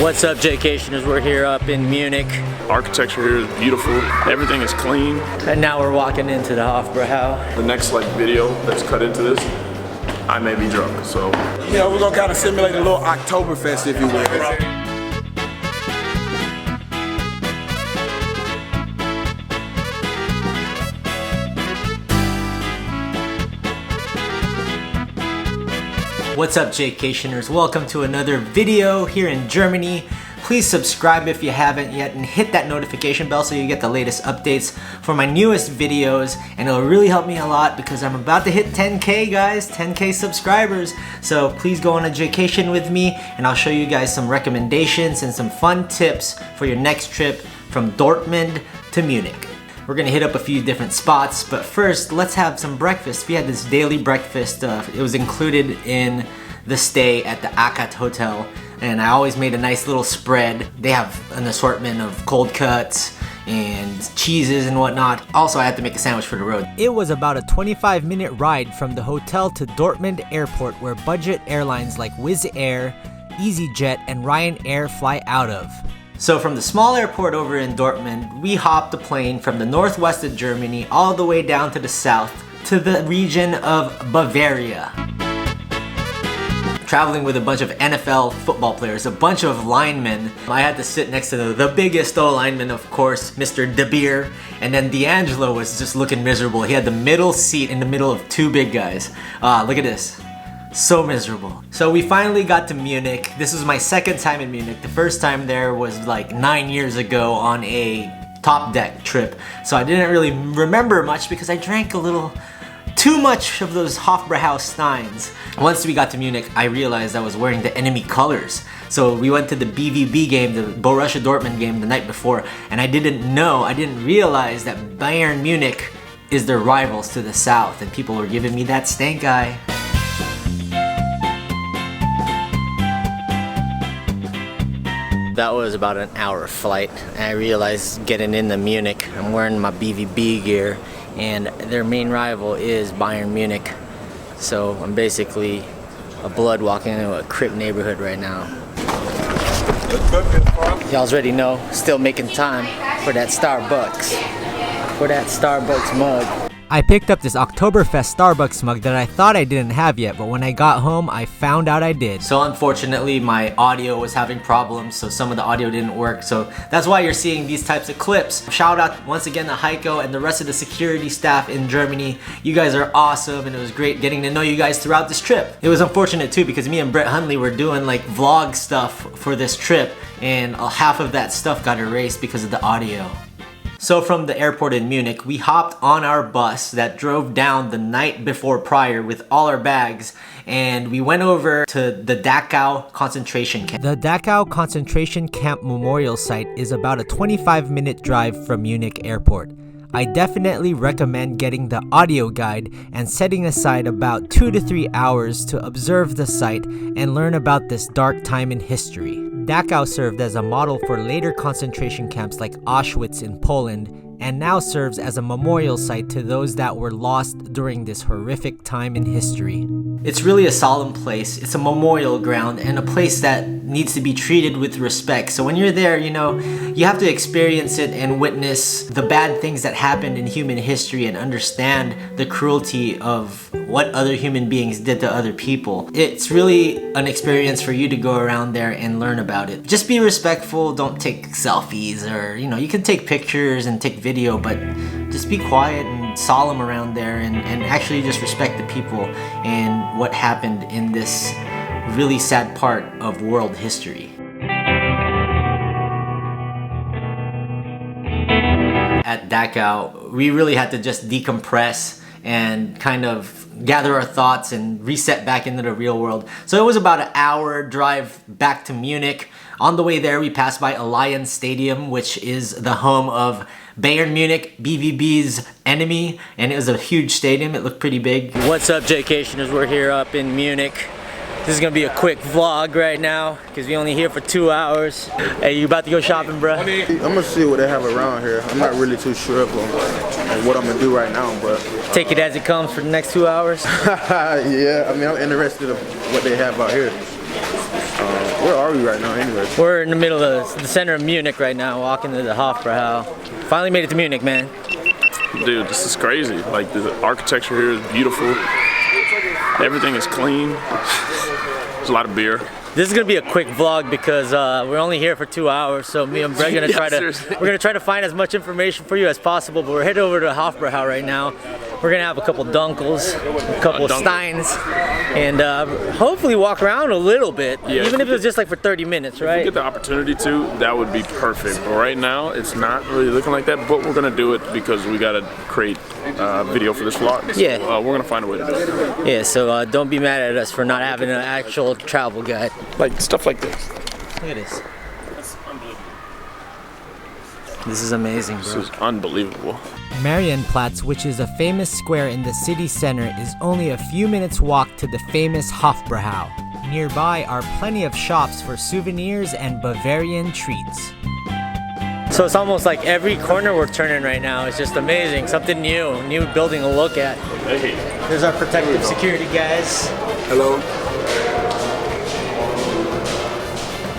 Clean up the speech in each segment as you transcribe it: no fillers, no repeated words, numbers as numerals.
What's up, Jaycationers? We're here up in Munich. Architecture here is beautiful. Everything is clean. And now we're walking into the Höfbrauhaus. The next video that's cut into this, I may be drunk, so. Yeah, we're gonna kind of simulate a little Oktoberfest, if you will. What's up, Jaycationers? Welcome to another video here in Germany. Please subscribe if you haven't yet and hit that notification bell so you get the latest updates for my newest videos, and it'll really help me a lot because I'm about to hit 10K, guys, 10K subscribers. So please go on a Jaycation with me and I'll show you guys some recommendations and some fun tips for your next trip from Dortmund to Munich. We're gonna hit up a few different spots, but first let's have some breakfast. We had this daily breakfast. It was included in the stay at the Jaydaheat hotel, and I always made a nice little spread. They have an assortment of cold cuts and cheeses and whatnot. Also, I had to make a sandwich for the road. It was about a 25-minute ride from the hotel to Dortmund airport, where budget airlines like Wizz Air, EasyJet, and Ryanair fly out of. So from the small airport over in Dortmund, we hopped a plane from the northwest of Germany all the way down to the south to the region of Bavaria. Traveling with a bunch of NFL football players, a bunch of linemen. I had to sit next to the biggest lineman, of course, Mr. De Beer, and then D'Angelo was just looking miserable. He had the middle seat in the middle of two big guys. Look at this. So miserable. So we finally got to Munich. This was my second time in Munich. The first time there was like 9 years ago on a top deck trip. So I didn't really remember much because I drank a little too much of those Höfbrauhaus Steins. Once we got to Munich, I realized I was wearing the enemy colors. So we went to the BVB game, the Borussia Dortmund game the night before, and I didn't realize that Bayern Munich is their rivals to the south, and people were giving me that stank eye. That was about an hour flight, and I realized getting into Munich, I'm wearing my BVB gear, and their main rival is Bayern Munich. So I'm basically a blood walking into a crip neighborhood right now. Y'all already know, still making time for that Starbucks mug. I picked up this Oktoberfest Starbucks mug that I thought I didn't have yet, but when I got home, I found out I did. So unfortunately, my audio was having problems, so some of the audio didn't work. So that's why you're seeing these types of clips. Shout out once again to Heiko and the rest of the security staff in Germany. You guys are awesome, and it was great getting to know you guys throughout this trip. It was unfortunate too, because me and Brett Hundley were doing like vlog stuff for this trip, and half of that stuff got erased because of the audio. So from the airport in Munich, we hopped on our bus that drove down the night before prior with all our bags, and we went over to the Dachau concentration camp. The Dachau concentration camp memorial site is about a 25-minute drive from Munich airport. I definitely recommend getting the audio guide and setting aside about 2 to 3 hours to observe the site and learn about this dark time in history. Dachau served as a model for later concentration camps like Auschwitz in Poland, and now serves as a memorial site to those that were lost during this horrific time in history. It's really a solemn place. It's a memorial ground and a place that needs to be treated with respect. So when you're there, you know, you have to experience it and witness the bad things that happened in human history and understand the cruelty of what other human beings did to other people. It's really an experience for you to go around there and learn about it. Just be respectful, don't take selfies, or, you know, you can take pictures and take video, but just be quiet and solemn around there and actually just respect the people and what happened in this really sad part of world history. At Dachau, we really had to just decompress and kind of gather our thoughts and reset back into the real world. So it was about an hour drive back to Munich. On the way there, we passed by Allianz Stadium, which is the home of Bayern Munich, BVB's enemy, and it was a huge stadium. It looked pretty big. What's up, Jaycationers? We're here up in Munich. This is gonna be a quick vlog right now because we only here for 2 hours. Hey, you about to go shopping, bro? I'm gonna see what they have around here. I'm not really too sure of what I'm gonna do right now, but take it as it comes for the next 2 hours. yeah, I mean, I'm interested in what they have out here. Where are we right now anyway? We're in the middle of the center of Munich right now, walking to the Höfbrauhaus. Finally made it to Munich, man. Dude, this is crazy. Like, the architecture here is beautiful. Everything is clean. There's a lot of beer. This is gonna be a quick vlog because we're only here for 2 hours, so me and Brett are gonna try to find as much information for you as possible. But we're headed over to Höfbrauhaus right now. We're gonna have a couple dunkels, a couple steins, and hopefully walk around a little bit, even if it was just like for 30 minutes, right? If we get the opportunity to, that would be perfect. But right now, it's not really looking like that. But we're gonna do it because we gotta create video for this vlog. So, yeah, we're gonna find a way to do it. Yeah, so don't be mad at us for not having an actual travel guide. Like stuff like this. Look at this. This is amazing, bro. This is unbelievable. Marienplatz, which is a famous square in the city center, is only a few minutes walk to the famous Höfbrauhaus. Nearby are plenty of shops for souvenirs and Bavarian treats. So it's almost like every corner we're turning right now is just amazing. Something new building to look at. Hey. There's our protective security guys. Hello.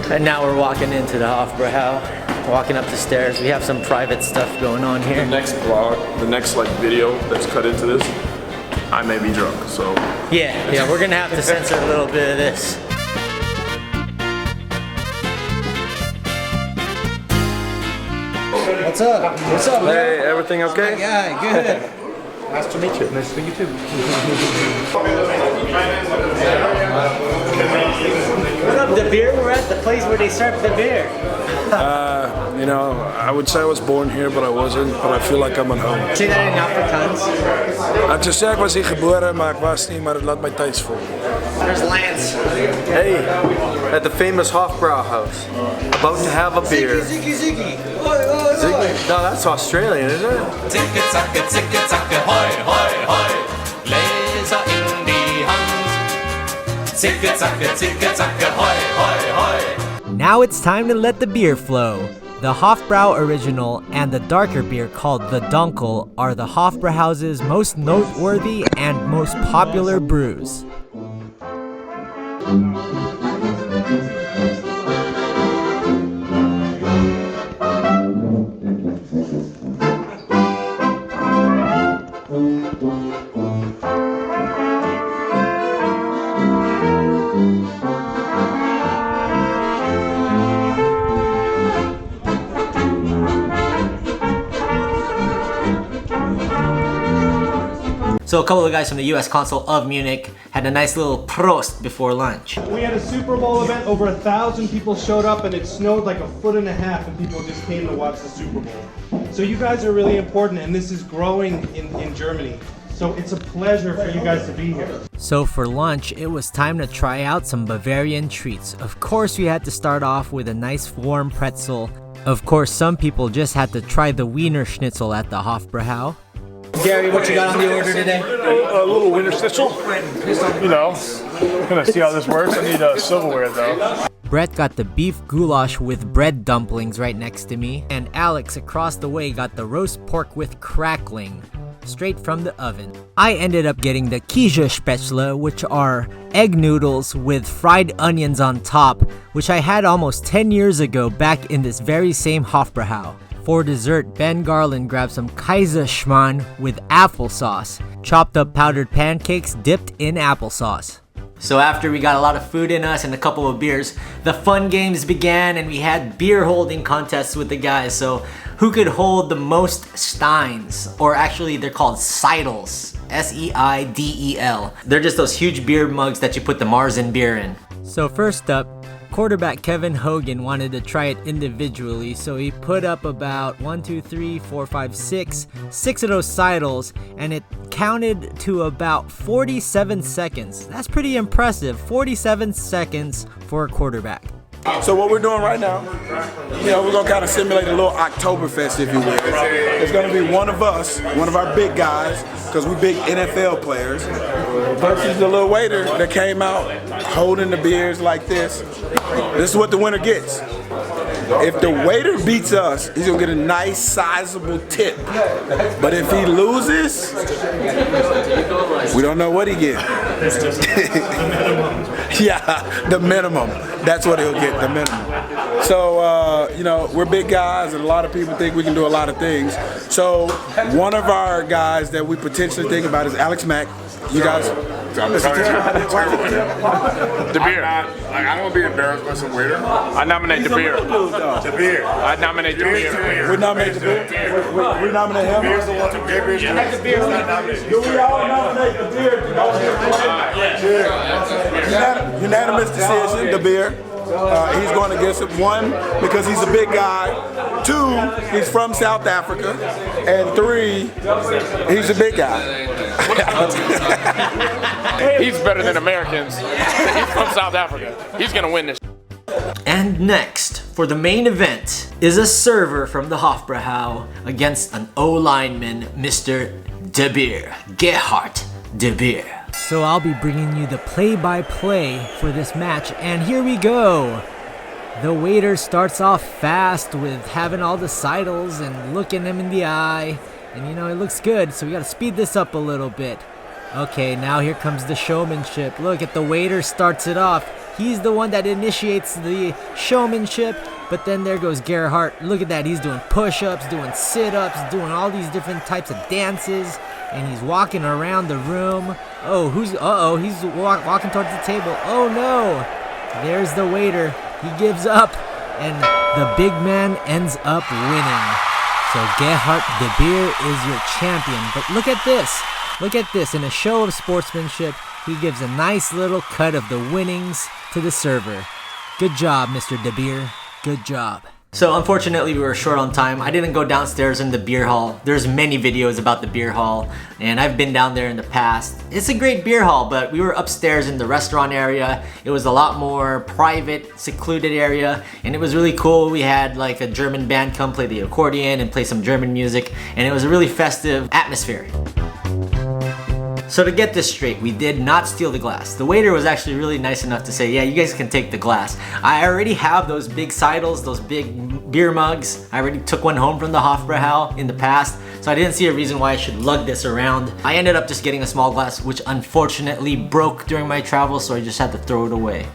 And now we're walking into the Höfbrauhaus, walking up the stairs. We have some private stuff going on here. The next vlog, the next like video that's cut into this, I may be drunk, so. Yeah, we're gonna have to censor a little bit of this. What's up? What's up, man? Hey, everything okay? Yeah, good. Nice to meet you. Nice to meet you too. What's up, the beer? We're at the place where they serve the beer. You know, I would say I was born here, but I wasn't. But I feel like I'm at home. Say that in Afrikaans. Ik zou zeggen, ik was hier geboren, maar ik was niet, maar het laat mij tijd vol. There's Lance. Hey, at the famous Höfbrauhaus. About to have a beer. Ziggy, ziggy. Ziggy? No, that's Australian, isn't it? Zicke, zacke, hoi, hoi, hoi. Gläser in die Hand. Zicke, zacke, hoi, hoi, hoi. Now it's time to let the beer flow. The Höfbrau Original and the darker beer called the Dunkel are the Höfbrauhaus's most noteworthy and most popular brews. So a couple of guys from the US Consul of Munich had a nice little Prost before lunch. We had a Super Bowl event, over 1,000 people showed up and it snowed like 1.5 feet and people just came to watch the Super Bowl. So you guys are really important and this is growing in Germany. So it's a pleasure for you guys to be here. So for lunch, it was time to try out some Bavarian treats. Of course, we had to start off with a nice warm pretzel. Of course, some people just had to try the Wiener Schnitzel at the Höfbrauhaus. Gary, what you got on the order today? A little Wiener Schnitzel. You know, gonna see how this works. I need silverware though. Brett got the beef goulash with bread dumplings right next to me, and Alex across the way got the roast pork with crackling, straight from the oven. I ended up getting the Käsespätzle, which are egg noodles with fried onions on top, which I had almost 10 years ago back in this very same Höfbrauhaus. For dessert, Ben Garland grabbed some Kaiserschmarrn with applesauce, chopped up powdered pancakes dipped in applesauce. So after we got a lot of food in us and a couple of beers, the fun games began and we had beer holding contests with the guys. So who could hold the most steins? Or actually they're called seidels, S-E-I-D-E-L. They're just those huge beer mugs that you put the Marzen beer in. So first up, quarterback Kevin Hogan wanted to try it individually, so he put up about 1, 2, 3, 4, 5, 6 of those seidels, and it counted to about 47 seconds. That's pretty impressive, 47 seconds for a quarterback. So what we're doing right now, you know, we're gonna kind of simulate a little Oktoberfest, if you will. It's gonna be one of us, one of our big guys, because we big NFL players, versus the little waiter that came out holding the beers like this. This is what the winner gets. If the waiter beats us, he's gonna get a nice sizable tip. But if he loses, we don't know what he gets. Yeah, the minimum. That's what he'll get, the minimum. So, you know, we're big guys and a lot of people think we can do a lot of things. So, one of our guys that we potentially think about is Alex Mack. You guys? The beer. I don't want to be embarrassed by some waiter. I nominate the beer. The beer. I nominate the beer. We nominate the beer? We nominate him? The beer. Do we all nominate the beer? Unanimous decision, the beer. He's going against it. One, because he's a big guy. Two, he's from South Africa. And three, he's a big guy. He's better than Americans. He's from South Africa. He's gonna win this. And next, for the main event, is a server from the Höfbrauhaus against an O-lineman, Mr. De Beer, Gerhard De Beer. So I'll be bringing you the play-by-play for this match, and here we go. The waiter starts off fast with having all the sidles and looking him in the eye. And you know, it looks good, so we gotta speed this up a little bit. Okay, now here comes the showmanship. Look at the waiter starts it off. He's the one that initiates the showmanship, but then there goes Gerhard. Look at that, he's doing push-ups, doing sit-ups, doing all these different types of dances, and he's walking around the room. Oh, he's walking towards the table. Oh no, there's the waiter. He gives up, and the big man ends up winning. So Gerhard De Beer is your champion. But look at this. Look at this. In a show of sportsmanship, he gives a nice little cut of the winnings to the server. Good job, Mr. De Beer. Good job. So unfortunately we were short on time. I didn't go downstairs in the beer hall. There's many videos about the beer hall, and I've been down there in the past. It's a great beer hall, but we were upstairs in the restaurant area. It was a lot more private, secluded area, and it was really cool. We had like a German band come play the accordion and play some German music, and it was a really festive atmosphere. So to get this straight, we did not steal the glass. The waiter was actually really nice enough to say, yeah, you guys can take the glass. I already have those big sidles, those big beer mugs. I already took one home from the Höfbrauhaus in the past, so I didn't see a reason why I should lug this around. I ended up just getting a small glass, which unfortunately broke during my travel, so I just had to throw it away.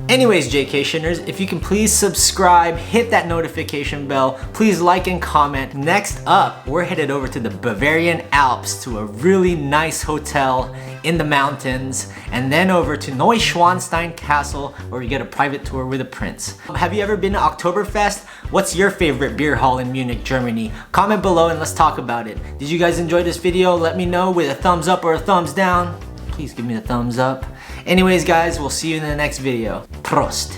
Anyways, Jaycationers, if you can please subscribe, hit that notification bell, please like and comment. Next up, we're headed over to the Bavarian Alps to a really nice hotel in the mountains, and then over to Neuschwanstein Castle where we get a private tour with the prince. Have you ever been to Oktoberfest? What's your favorite beer hall in Munich, Germany? Comment below and let's talk about it. Did you guys enjoy this video? Let me know with a thumbs up or a thumbs down. Please give me a thumbs up. Anyways guys, we'll see you in the next video. Prost!